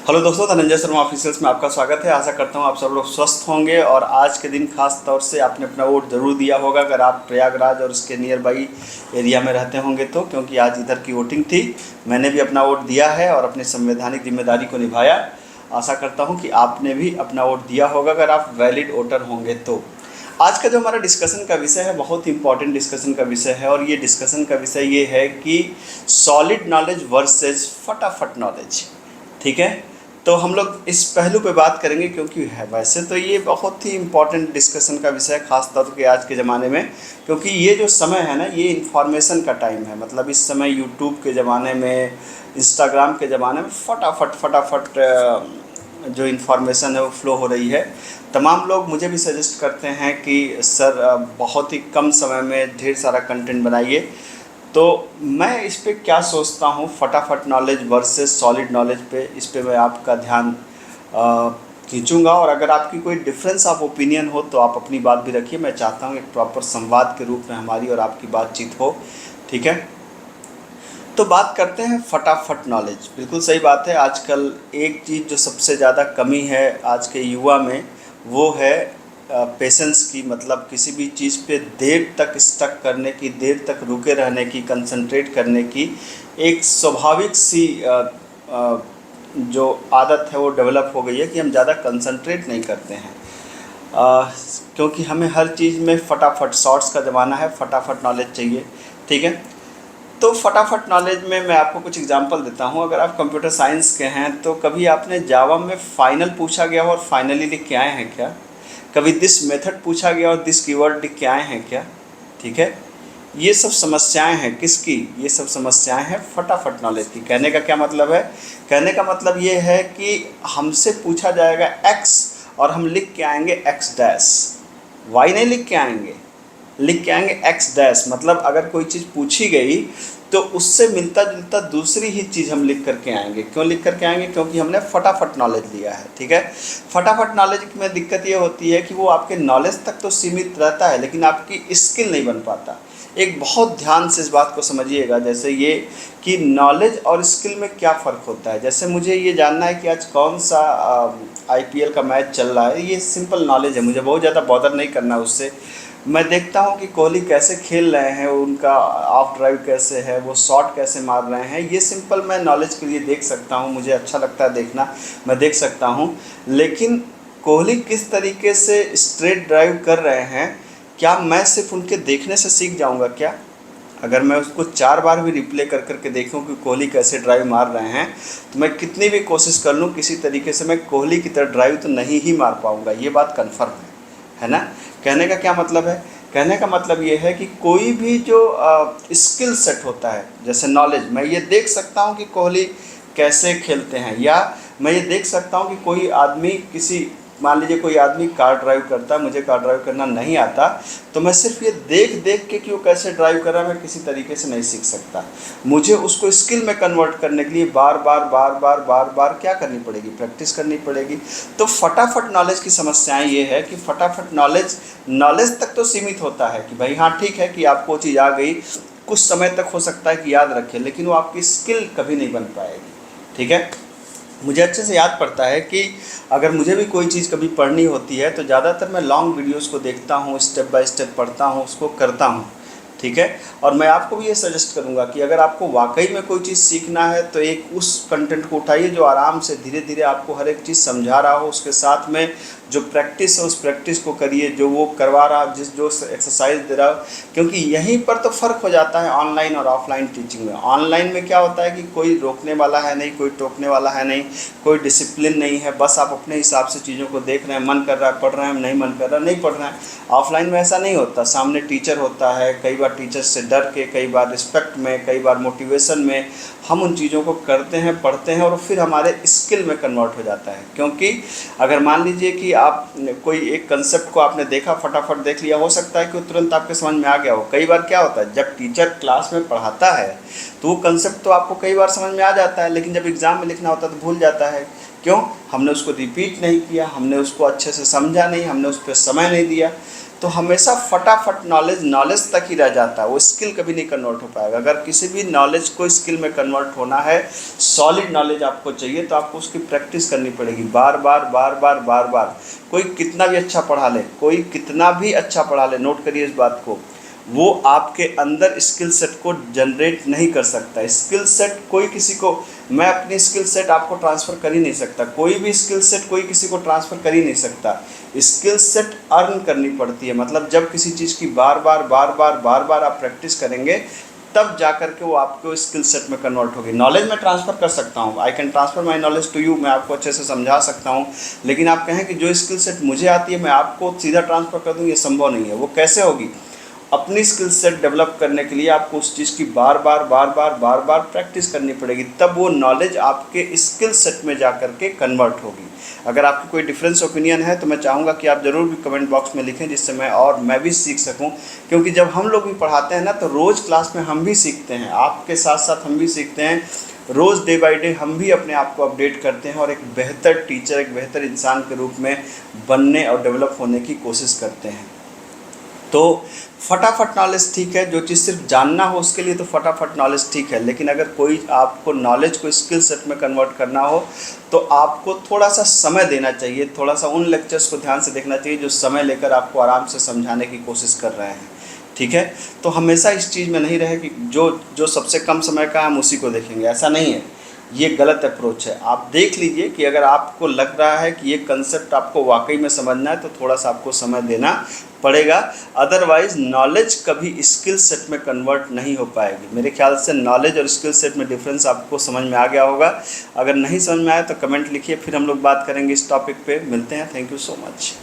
Hello दोस्तों, Dhananjay Sharma officials में आपका स्वागत है। आशा करता हूँ आप सब लोग स्वस्थ होंगे और आज के दिन खास तौर से आपने अपना वोट ज़रूर दिया होगा अगर आप प्रयागराज और उसके नियर बाई एरिया में रहते होंगे तो, क्योंकि आज इधर की वोटिंग थी। मैंने भी अपना वोट दिया है और अपनी संवैधानिक जिम्मेदारी को निभाया। आशा करता हूँ कि आपने भी अपना वोट दिया होगा अगर आप वैलिड वोटर होंगे तो। आज का जो हमारा डिस्कशन का विषय है बहुत ही इंपॉर्टेंट डिस्कशन का विषय है और ये डिस्कशन का विषय ये है कि सॉलिड नॉलेज वर्सेस फटाफट नॉलेज। ठीक है, तो हम लोग इस पहलू पे बात करेंगे क्योंकि है वैसे तो ये बहुत ही इम्पॉर्टेंट डिस्कशन का विषय है ख़ास तौर पे आज के ज़माने में, क्योंकि ये जो समय है ना ये इन्फॉर्मेशन का टाइम है। मतलब इस समय यूट्यूब के ज़माने में, इंस्टाग्राम के ज़माने में फटाफट जो इन्फॉर्मेशन है वो फ्लो हो रही है। तमाम लोग मुझे भी सजेस्ट करते हैं कि सर बहुत ही कम समय में ढेर सारा कंटेंट बनाइए। तो मैं इस पे क्या सोचता हूँ, फटाफट नॉलेज वर्सेस सॉलिड नॉलेज पे, इस पे मैं आपका ध्यान खींचूँगा। और अगर आपकी कोई डिफरेंस ऑफ ओपिनियन हो तो आप अपनी बात भी रखिए। मैं चाहता हूँ एक प्रॉपर संवाद के रूप में हमारी और आपकी बातचीत हो। ठीक है, तो बात करते हैं फटाफट नॉलेज। बिल्कुल सही बात है। आजकल एक चीज़ जो सबसे ज़्यादा कमी है आज के युवा में वो है पेशेंस की। मतलब किसी भी चीज़ पे देर तक स्टक करने की, देर तक रुके रहने की, कंसंट्रेट करने की एक स्वाभाविक सी जो आदत है वो डेवलप हो गई है कि हम ज़्यादा कंसंट्रेट नहीं करते हैं। क्योंकि हमें हर चीज़ में फटाफट, शॉर्ट्स का ज़माना है, फटाफट नॉलेज चाहिए। ठीक है, तो फटाफट नॉलेज में मैं आपको कुछ एग्जांपल देता हूं। अगर आप कंप्यूटर साइंस के हैं तो कभी आपने जावा में फाइनल पूछा गया और फाइनली लिख के आए हैं क्या? कभी दिस मेथड पूछा गया और दिस कीवर्ड लिख के आए हैं क्या? ठीक है, ये सब समस्याएं हैं किसकी? ये सब समस्याएं हैं फटाफट नॉलेज की। कहने का क्या मतलब है? कहने का मतलब ये है कि हमसे पूछा जाएगा एक्स और हम लिख के आएंगे एक्स डैश, वाई नहीं लिख के आएंगे, लिख के आएंगे एक्स डैश। मतलब अगर कोई चीज़ पूछी गई तो उससे मिलता जुलता दूसरी ही चीज़ हम लिख करके आएंगे। क्यों लिख करके आएंगे? क्योंकि हमने फटाफट नॉलेज लिया है। ठीक है, फटाफट नॉलेज में दिक्कत ये होती है कि वो आपके नॉलेज तक तो सीमित रहता है लेकिन आपकी स्किल नहीं बन पाता। एक बहुत ध्यान से इस बात को समझिएगा, जैसे ये कि नॉलेज और स्किल में क्या फ़र्क होता है। जैसे मुझे ये जानना है कि आज कौन सा आईपीएल का मैच चल रहा है, ये सिंपल नॉलेज है, मुझे बहुत ज़्यादा बॉदर नहीं करना उससे। मैं देखता हूँ कि कोहली कैसे खेल रहे हैं, उनका ऑफ ड्राइव कैसे है, वो शॉट कैसे मार रहे हैं, ये सिंपल मैं नॉलेज के लिए देख सकता हूँ, मुझे अच्छा लगता है देखना, मैं देख सकता हूँ। लेकिन कोहली किस तरीके से स्ट्रेट ड्राइव कर रहे हैं, क्या मैं सिर्फ उनके देखने से सीख जाऊँगा क्या? अगर मैं उसको 4 बार भी रिप्ले कर करके देखूं कि कोहली कैसे ड्राइव मार रहे हैं तो मैं कितनी भी कोशिश कर लूं किसी तरीके से मैं कोहली की तरह ड्राइव तो नहीं ही मार पाऊंगा। ये बात कन्फर्म है ना? कहने का क्या मतलब है? कहने का मतलब ये है कि कोई भी जो स्किल सेट होता है, जैसे नॉलेज, मैं ये देख सकता हूँ कि कोहली कैसे खेलते हैं, या मैं ये देख सकता हूँ कि कोई आदमी किसी, मान लीजिए कोई आदमी कार ड्राइव करता है, मुझे कार ड्राइव करना नहीं आता, तो मैं सिर्फ ये देख देख के कि वो कैसे ड्राइव कर रहा है मैं किसी तरीके से नहीं सीख सकता। मुझे उसको स्किल में कन्वर्ट करने के लिए बार बार क्या करनी पड़ेगी? प्रैक्टिस करनी पड़ेगी। तो फटाफट नॉलेज की समस्याएं ये है कि फटाफट नॉलेज तक तो सीमित होता है कि भाई हाँ ठीक है कि आपको वो चीज़ आ गई, कुछ समय तक हो सकता है कि याद रखें, लेकिन वो आपकी स्किल कभी नहीं बन पाएगी। ठीक है, मुझे अच्छे से याद पड़ता है कि अगर मुझे भी कोई चीज़ कभी पढ़नी होती है तो ज़्यादातर मैं लॉन्ग वीडियोस को देखता हूँ, स्टेप बाय स्टेप पढ़ता हूँ, उसको करता हूँ। ठीक है, और मैं आपको भी ये सजेस्ट करूँगा कि अगर आपको वाकई में कोई चीज़ सीखना है तो एक उस कंटेंट को उठाइए जो आराम से धीरे धीरे आपको हर एक चीज़ समझा रहा हो, उसके साथ में जो प्रैक्टिस है उस प्रैक्टिस को करिए, जो वो करवा रहा, जो एक्सरसाइज दे रहा हो। क्योंकि यहीं पर तो फ़र्क हो जाता है ऑनलाइन और ऑफलाइन टीचिंग में। ऑनलाइन में क्या होता है कि कोई रोकने वाला है नहीं, कोई टोकने वाला है नहीं, कोई डिसिप्लिन नहीं है, बस आप अपने हिसाब से चीज़ों को देख रहे हैं, मन कर रहा है पढ़ रहे हैं, नहीं मन कर रहा नहीं पढ़ रहे हैं। ऑफलाइन में ऐसा नहीं होता, सामने टीचर होता है, कई बार टीचर से डर के, कई बार रिस्पेक्ट में, कई बार मोटिवेशन में हम उन चीज़ों को करते हैं, पढ़ते हैं और फिर हमारे स्किल में कन्वर्ट हो जाता है। क्योंकि अगर मान लीजिए कि आप कोई एक कंसेप्ट को आपने देखा, फटाफट देख लिया, हो सकता है कि तुरंत आपके समझ में आ गया हो। कई बार क्या होता है, जब टीचर क्लास में पढ़ाता है तो वो कंसेप्ट तो आपको कई बार समझ में आ जाता है, लेकिन जब एग्ज़ाम में लिखना होता है तो भूल जाता है क्यों? हमने उसको रिपीट नहीं किया, हमने उसको अच्छे से समझा नहीं, हमने उस पर समय नहीं दिया। तो हमेशा फटाफट नॉलेज तक ही रह जाता है, वो स्किल कभी नहीं कन्वर्ट हो पाएगा। अगर किसी भी नॉलेज को स्किल में कन्वर्ट होना है, सॉलिड नॉलेज आपको चाहिए, तो आपको उसकी प्रैक्टिस करनी पड़ेगी बार बार बार बार बार बार। कोई कितना भी अच्छा पढ़ा ले, कोई कितना भी अच्छा पढ़ा ले, नोट करिए इस बात को, वो आपके अंदर स्किल सेट को जनरेट नहीं कर सकता। स्किल सेट कोई किसी को, मैं अपनी स्किल सेट आपको ट्रांसफ़र कर ही नहीं सकता, कोई भी स्किल सेट कोई किसी को ट्रांसफ़र कर ही नहीं सकता। स्किल सेट अर्न करनी पड़ती है, मतलब जब किसी चीज़ की बार बार बार बार बार बार आप प्रैक्टिस करेंगे, तब जा कर के वो आपको स्किल सेट में कन्वर्ट होगी। नॉलेज मैं ट्रांसफ़र कर सकता हूँ, I can transfer my knowledge to you, मैं आपको अच्छे से समझा सकता हूँ, लेकिन आप कहें कि जो स्किल सेट मुझे आती है मैं आपको सीधा ट्रांसफ़र कर दूँ, ये संभव नहीं है। वो कैसे होगी? अपनी स्किल सेट डेवलप करने के लिए आपको उस चीज़ की बार बार बार बार बार बार प्रैक्टिस करनी पड़ेगी, तब वो नॉलेज आपके स्किल सेट में जा कर के कन्वर्ट होगी। अगर आपकी कोई डिफरेंस ओपिनियन है तो मैं चाहूँगा कि आप ज़रूर भी कमेंट बॉक्स में लिखें, जिससे मैं भी सीख सकूँ। क्योंकि जब हम लोग भी पढ़ाते हैं ना, तो रोज़ क्लास में हम भी सीखते हैं, आपके साथ साथ हम भी सीखते हैं। रोज़ डे बाय डे हम भी अपने आप को अपडेट करते हैं और एक बेहतर टीचर, एक बेहतर इंसान के रूप में बनने और डेवलप होने की कोशिश करते हैं। तो फटाफट नॉलेज ठीक है, जो चीज़ सिर्फ जानना हो उसके लिए तो फटाफट नॉलेज ठीक है, लेकिन अगर कोई आपको नॉलेज को स्किल सेट में कन्वर्ट करना हो तो आपको थोड़ा सा समय देना चाहिए, थोड़ा सा उन लेक्चर्स को ध्यान से देखना चाहिए जो समय लेकर आपको आराम से समझाने की कोशिश कर रहे हैं। ठीक है, तो हमेशा इस चीज़ में नहीं रहे कि जो सबसे कम समय का हम उसी को देखेंगे, ऐसा नहीं है, ये गलत अप्रोच है। आप देख लीजिए कि अगर आपको लग रहा है कि ये कंसेप्ट आपको वाकई में समझना है तो थोड़ा सा आपको समय देना पड़ेगा, अदरवाइज़ नॉलेज कभी स्किल सेट में कन्वर्ट नहीं हो पाएगी। मेरे ख्याल से नॉलेज और स्किल सेट में डिफरेंस आपको समझ में आ गया होगा। अगर नहीं समझ में आया तो कमेंट लिखिए, फिर हम लोग बात करेंगे इस टॉपिक पे। मिलते हैं, थैंक यू सो मच।